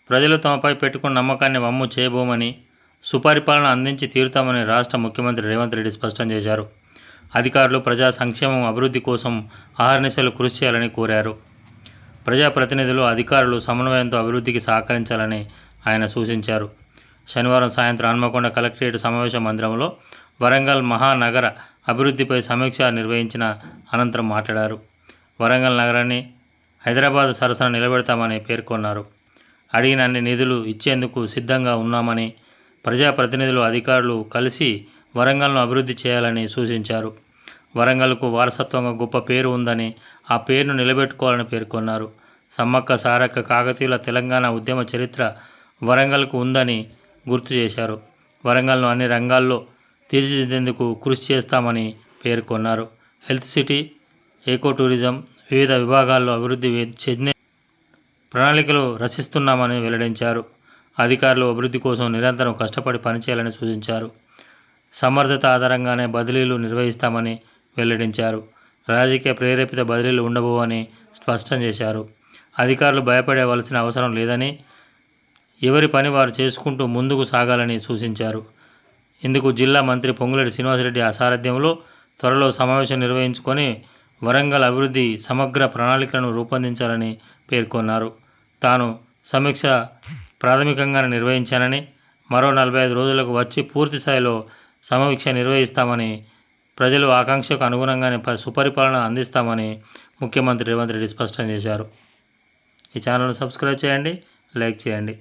ప్రజలు తమపై పెట్టుకున్న నమ్మకాన్ని వమ్ము చేయబోమని, సుపరిపాలన అందించి తీరుతామని రాష్ట్ర ముఖ్యమంత్రి రేవంత్ రెడ్డి స్పష్టం చేశారు. అధికారులు ప్రజా సంక్షేమం, అభివృద్ధి కోసం అహర్నిశలు కృషి చేయాలని కోరారు. ప్రజాప్రతినిధులు, అధికారులు సమన్వయంతో అభివృద్ధికి సహకరించాలని ఆయన సూచించారు. శనివారం సాయంత్రం హన్మకొండ కలెక్టరేట్ సమావేశ మందిరంలో వరంగల్ మహానగర అభివృద్ధిపై సమీక్ష నిర్వహించిన అనంతరం మాట్లాడారు. వరంగల్ నగరాన్ని హైదరాబాద్ సరసన నిలబెడతామని పేర్కొన్నారు. అడిగిన అన్ని నిధులు ఇచ్చేందుకు సిద్ధంగా ఉన్నామని, ప్రజాప్రతినిధులు, అధికారులు కలిసి వరంగల్ను అభివృద్ధి చేయాలని సూచించారు. వరంగల్కు వారసత్వంగా గొప్ప పేరు ఉందని, ఆ పేరును నిలబెట్టుకోవాలని పేర్కొన్నారు. సమ్మక్క సారక్క కాకతీయుల తెలంగాణ ఉద్యమ చరిత్ర వరంగల్కు ఉందని గుర్తు చేశారు. వరంగల్ను అన్ని రంగాల్లో తీర్చిదిద్దేందుకు కృషి చేస్తామని పేర్కొన్నారు. హెల్త్ సిటీ, ఎకో టూరిజం, వివిధ విభాగాల్లో అభివృద్ధి చెందే ప్రణాళికలు రచిస్తున్నామని వెల్లడించారు. అధికారులు అభివృద్ధి కోసం నిరంతరం కష్టపడి పనిచేయాలని సూచించారు. సమర్థత ఆధారంగానే బదిలీలు నిర్వహిస్తామని వెల్లడించారు. రాజకీయ ప్రేరేపిత బదిలీలు ఉండబోవని స్పష్టం చేశారు. అధికారులు భయపడవలసిన అవసరం లేదని, ఎవరి పని వారు చేసుకుంటూ ముందుకు సాగాలని సూచించారు. ఇందుకు జిల్లా మంత్రి పొంగులేటి శ్రీనివాసరెడ్డి సారథ్యంలో త్వరలో సమావేశం నిర్వహించుకొని వరంగల్ అభివృద్ధి సమగ్ర ప్రణాళికలను రూపొందించాలని పేర్కొన్నారు. తాను సమీక్ష ప్రాథమికంగానే నిర్వహించానని, మరో 45 రోజులకు వచ్చి పూర్తి స్థాయిలో సమీక్ష నిర్వహిస్తామని, ప్రజలు ఆకాంక్షకు అనుగుణంగానే సుపరిపాలన అందిస్తామని ముఖ్యమంత్రి రేవంత్ రెడ్డి స్పష్టం చేశారు. ఈ ఛానల్ను సబ్స్క్రైబ్ చేయండి, లైక్ చేయండి.